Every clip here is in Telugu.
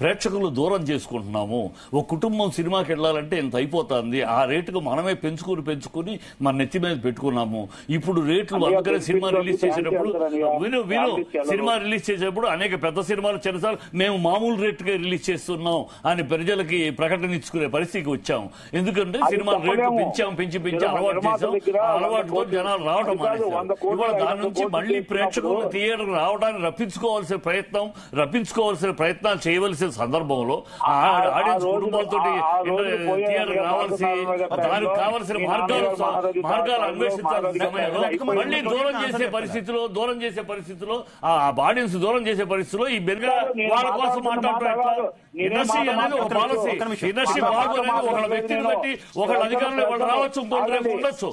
ప్రేక్షకులు దూరం చేసుకుంటున్నాము. ఒక కుటుంబం సినిమాకి వెళ్ళాలంటే ఇంత అయిపోతుంది, ఆ రేటుకు మనమే పెంచుకుని మన నెత్తి మీద పెట్టుకున్నాము. ఇప్పుడు రేట్లు అందుకనే సినిమా రిలీజ్ చేసేటప్పుడు సినిమా రిలీజ్ చేసేటప్పుడు అనేక పెద్ద సినిమాలు చిన్నసార్లు మేము మామూలు రేటుగా రిలీజ్ చేస్తున్నాం అని ప్రజలకి ప్రకటన ఇచ్చుకునే పరిస్థితికి వచ్చాము. ఎందుకంటే సినిమా రేట్లు పెంచి అలవాటు చేసాం. అలవాటుతో జనాలు రావడం మానేశారు. ఇవాళ దాని నుంచి మళ్ళీ ప్రేక్షకులు థియేటర్ రావడానికి రప్పించుకోవాల్సిన ప్రయత్నాలు చేయవలసిన సందర్భంలో ఆడియన్స్ కుటుంబాలతో థియేటర్ రావాల్సి దానికి కావలసిన మార్గాలు అన్వేషించాల్సిన సమయంలో మళ్ళీ దూరం చేసే పరిస్థితిలో ఆ ఆడియన్స్ దూరం చేసే పరిస్థితిలో ఈ బెల్గా వాళ్ళ కోసం మాట్లాడటం ఇండస్ట్రీ అనేది ఒక పాలసీ. ఇండస్ట్రీ బాగు అనేది ఒకళ్ళ వ్యక్తిని బట్టి ఒకళ్ళ అధికారులు వాళ్ళు రావచ్చు, ఇంకోటి రేపు ఉండొచ్చు.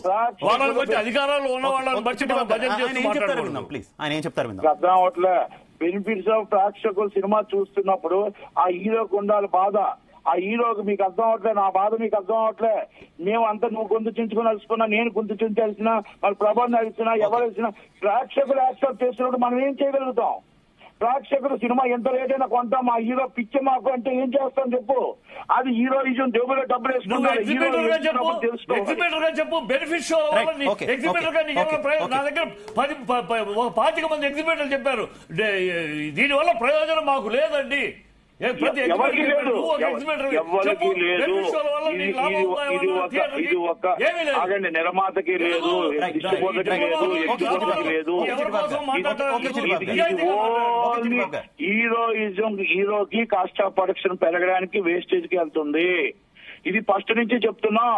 వాళ్ళని బట్టి అధికారాలు ఉన్న వాళ్ళని బట్టి అర్థం అవట్లే. బెనిఫిట్స్ ఆఫ్ ప్రేక్షకులు సినిమా చూస్తున్నప్పుడు ఆ హీరోకు ఉండాలి బాధ. ఆ హీరోకి మీకు అర్థం అవట్లే, నా బాధ మీకు అర్థం అవట్లే. మేము అంతా నువ్వు గొంతు చించుకుని అలుసుకున్నా, నేను గొంతు చించాల్సిన, మరి ప్రభావం అలిసినా, ఎవరు అలిసినా ప్రేక్షకులు యాక్సెప్ట్ చేసినప్పుడు మనం ఏం చేయగలుగుతాం? ప్రేక్షకులు సినిమా ఎంత రేటైనా కొంటాం, మా హీరో పిచ్చి మాకు అంటే ఏం చేస్తాం చెప్పు? అది హీరోయిజం దేవులో డబ్బులు వేసుకుంటారు. చెప్పు బెనిఫిట్ షో నా దగ్గర 25 మంది ఎగ్జిబిటర్లు చెప్పారు దీనివల్ల ప్రయోజనం మాకు లేదండి. ఎవరికి లేదు, ఎవరికి లేదు. ఇది ఒక ఆగండి, నిర్మాతకి లేదు, డిస్ట్రిబ్యూటర్కి లేదు, ఎగ్జిబిటర్కి లేదు. ఓన్లీ హీరోకి కాస్ట్ ఆఫ్ ప్రొడక్షన్ పెరగడానికి వేస్టేజ్ కి వెళ్తుంది. ఇది ఫస్ట్ నుంచి చెప్తున్నాం,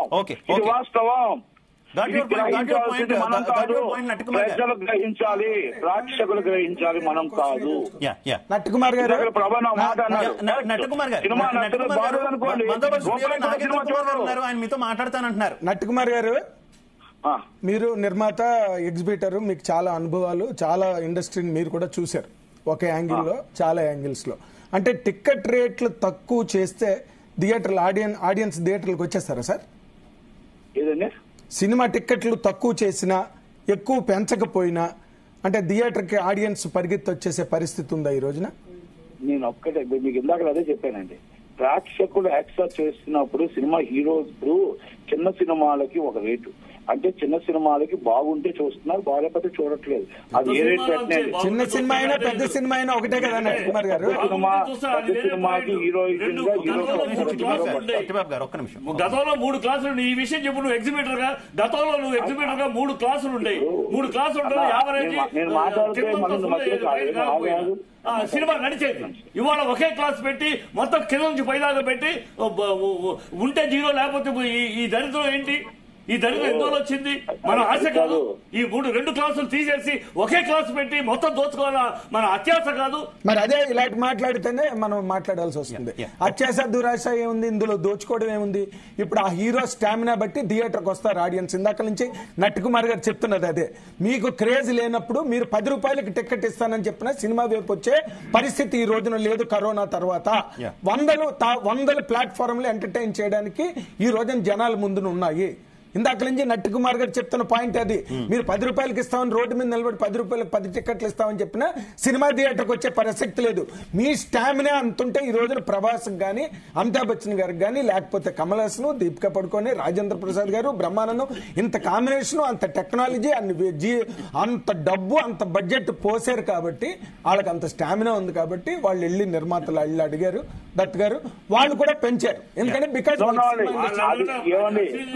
ఇది వాస్తవం. మనం కాదు, ప్రజలు గ్రహించాలి, ప్రేక్షకులు గ్రహించాలి, మనం కాదు. నట్టుకుమార్ గారు ఆయన మీతో మాట్లాడతానంటున్నారు. నట్టుకుమార్ గారు, మీరు నిర్మాత, ఎగ్జిబిటర్, మీకు చాలా అనుభవాలు, చాలా ఇండస్ట్రీని మీరు కూడా చూశారు ఒక యాంగిల్లో, చాలా యాంగిల్స్ లో. అంటే టికెట్ రేట్లు తక్కువ చేస్తే థియేటర్లు ఆడియన్స్ థియేటర్లకు వచ్చేస్తారా సార్? ఏదండి, సినిమా టిక్కెట్లు తక్కువ చేసినా ఎక్కువ పెంచకపోయినా అంటే థియేటర్కి ఆడియన్స్ పరిగెత్తి వచ్చేసే పరిస్థితి ఉందా ఈ రోజున? నేను ఒక్కటే మీకు ఇందాక అదే చెప్పానండి. ప్రేక్షకులు యాక్సెప్ట్ చేస్తున్నప్పుడు సినిమా హీరోస్ చిన్న సినిమాలకి ఒక రేటు, అంటే చిన్న సినిమాలకి బాగుంటే చూస్తున్నారు, బాగాలేకపోతే చూడట్లేదు. అది ఏ రేట్ పెట్టినది? చిన్న సినిమా అయినా పెద్ద సినిమా అయినా ఒకటే కదా నట్టుకుమార్ గారు. పెద్ద సినిమాకి హీరోయిన్ గతంలో 3 క్లాసులు, ఈ విషయం చెప్పు. నువ్వు ఎగ్జిబిటర్ గా గతంలో 3 క్లాసులు ఉండేవి. 3 క్లాసులు ఉంటాయి, యావరేజ్ సినిమా నడిచేది. ఇవాళ ఒకే క్లాస్ పెట్టి మొత్తం కింద నుంచి పైదాకా పెట్టి ఉంటే 0, లేకపోతే ఈ దరిద్రం ఏంటి? ఈ దరిద్రం ఎందులో వచ్చింది? మన ఆశ కాదు. ఈ 2 క్లాసులు తీసేసి ఒకే క్లాసు పెట్టి మొత్తం దోచుకోవాలా మన అత్యాశ కాదు. మరి అదే ఇలాంటి మాట్లాడితేనే మనం మాట్లాడాల్సి వస్తుంది. అత్యాశ దురాశ ఏముంది ఇందులో? దోచుకోవడం ఏముంది? ఇప్పుడు ఆ హీరో స్టామినా బట్టి థియేటర్కి వస్తారు ఆడియన్స్. ఇందాక నుంచి నట్టుకుమార్ గారు చెప్తున్నది అదే. మీకు క్రేజ్ లేనప్పుడు మీరు 10 రూపాయలకి టికెట్ ఇస్తానని చెప్పిన సినిమా వైపు వచ్చే పరిస్థితి ఈ రోజున లేదు. కరోనా తర్వాత వందల ప్లాట్ఫామ్లు ఎంటర్టైన్ చేయడానికి ఈ రోజున జనాల ముందున ఉన్నాయి. ఇందాక నుంచి నట్టుకుమార్ గారు చెప్తున్న పాయింట్ అది. మీరు 10 రూపాయలకి ఇస్తామని రోడ్డు మీద నిలబడి 10 రూపాయలకు 10 టికెట్లు ఇస్తామని చెప్పినా సినిమా థియేటర్కి వచ్చే ప్రసక్తి లేదు. మీ స్టామినా అంతుంటే ఈ రోజున ప్రభాస్ గానీ, అమితాబ్ బచ్చన్ గారికి కానీ, లేకపోతే కమల్ హాసన్, దీపికా పడుకోని, రాజేంద్ర ప్రసాద్ గారు, బ్రహ్మానందం, ఇంత కాంబినేషన్, అంత టెక్నాలజీ, అంత డబ్బు, అంత బడ్జెట్ పోసారు కాబట్టి వాళ్ళకి అంత స్టామినా ఉంది కాబట్టి వాళ్ళు వెళ్ళి నిర్మాతలు వెళ్ళి అడిగారు. దత్ గారు వాళ్ళు కూడా పెంచారు. ఎందుకంటే బికాజ్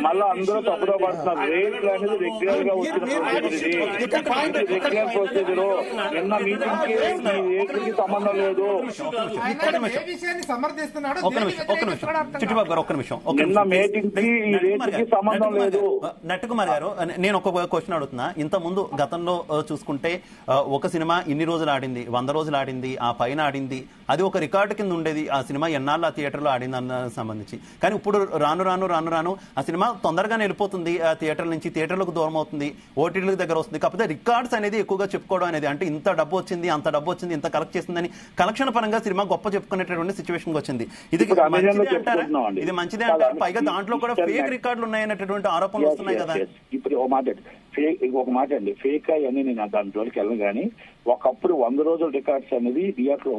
మళ్ళీ అందరూ తప్పుదో పడుతున్నారు. రేట్లు అనేది రెగ్యులర్ గా నిన్న మీటింగ్ రేట్లకి సంబంధం లేదు. నిన్న మీటింగ్ కి ఈ రేట్లకి సంబంధం లేదు. నట్టుకుమార్ గారు, నేను ఒక క్వశ్చన్ అడుగుతున్నా. ఇంత ముందు గతంలో చూసుకుంటే ఒక సినిమా ఇన్ని రోజులు ఆడింది, 100 రోజులు ఆడింది, ఆ పైన ఆడింది, అది ఒక రికార్డు కింద ఉండేది. ఆ సినిమా ఎన్నాళ్ళు ఆ థియేటర్ లో ఆడింది అన్న సంబంధించి. కానీ ఇప్పుడు రాను రాను రాను రాను ఆ సినిమా తొందరగానే వెళ్ళిపోతుంది, థియేటర్ నుంచి థియేటర్లకు దూరం అవుతుంది, ఓటీటీలకు దగ్గర వస్తుంది. కాకపోతే రికార్డ్స్ అనేది ఎక్కువగా చెప్పుకోవడం అనేది, అంటే ఇంత డబ్బు వచ్చింది, అంత డబ్బు వచ్చింది, ఇంత కలెక్ట్ చేసిందని కలెక్షన్ పరంగా సినిమా గొప్ప చెప్పుకునేటటువంటి సిచ్యువేషన్ వచ్చింది. ఇది మంచిదే అంటారా? ఇది మంచిదే అంటారు. పైగా దాంట్లో కూడా ఫేక్ రికార్డులు ఉన్నాయనేటటువంటి ఆరోపణలు వస్తున్నాయి కదా. ఇప్పుడు ఒక మాట అండి, ఫేక్ అవన్నీ నేను దాని జోలికి వెళ్ళను. కానీ ఒకప్పుడు 100 రోజుల రికార్డ్స్ అనేది థియేటర్ లో